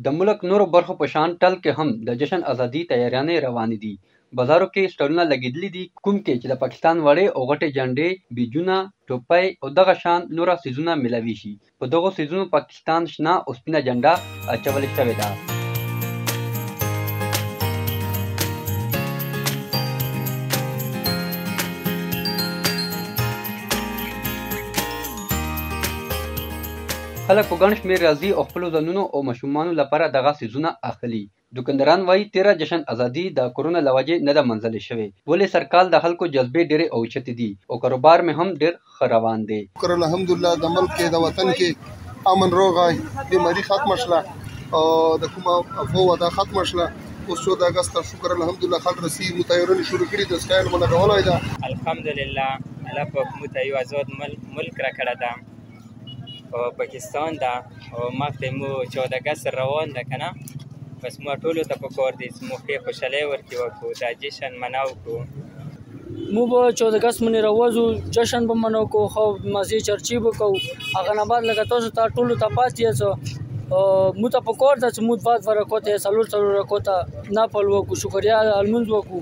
د ملک نورو برخو په شان ټل کې هم د جشن ازادي تیاریانې روانې دي. بازارو کې سټالونه لګېدلي دي، کوم کې چې د پاکستان وړې او غټې جنډې، بیجونه، ټوپۍ او دغه شان نوره څیزونه میلاوي شي. په دغو څیزونو پاکستان شنه او سپینه جنډه اچولې شوې ده. خلک په ګڼ شمېر راځي او خپلو ځانونو او ماشومانو لپاره دغه څیزونه اخلي. دوکانداران وایي تېره جشن ازادي د کرونا له وجې نه ده منځلې شوې، ولې سرکال د خلکو جذبې ډېرې اوچتې دي او کاروبار مې هم ډېر ښه روان دی. شکر الحمدلله د ملک کې د وطن کې امن روغه بیماري ختمه شله او د کومه افوا ده ختمه شله. اوس 14 اګست شکر الحمدلله خلک رسي متایرونه شروع کړي د سټایل ملګولای ده. الحمدلله الله په موږ ته یو آزاد ملک راکړی ده او پاکستان ده او مخکې مو 14 اګست روان ده که نه، بس مو ټولو ته پکار دي چې موږ ښې خوشحالۍ ورکې وکړو، دا جشن منو کړو. مو به 14 اګست باندې راوځو، جشن به منو کوو، ښه مزې چرچې به کوو. هغه نه بعد لکه تاسو ته ټولو ته پاتې یاست، مو ته پکار ده چې موږ 5 رکعته 4 رکعته نفل وکړو، شکریا لمونځ وکړو.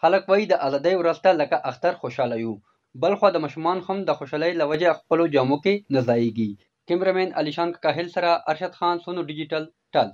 خلک وایي د ازادۍ ورځ ته لکه اختر خوشحاله یو. بلخوا د ماشومان هم د خوشحالۍ له وجې خپلو جامو کې نه ځایږي. کیمرامین علیشان کاهل سره ارشد خان، سونو ډیجیټل ټل.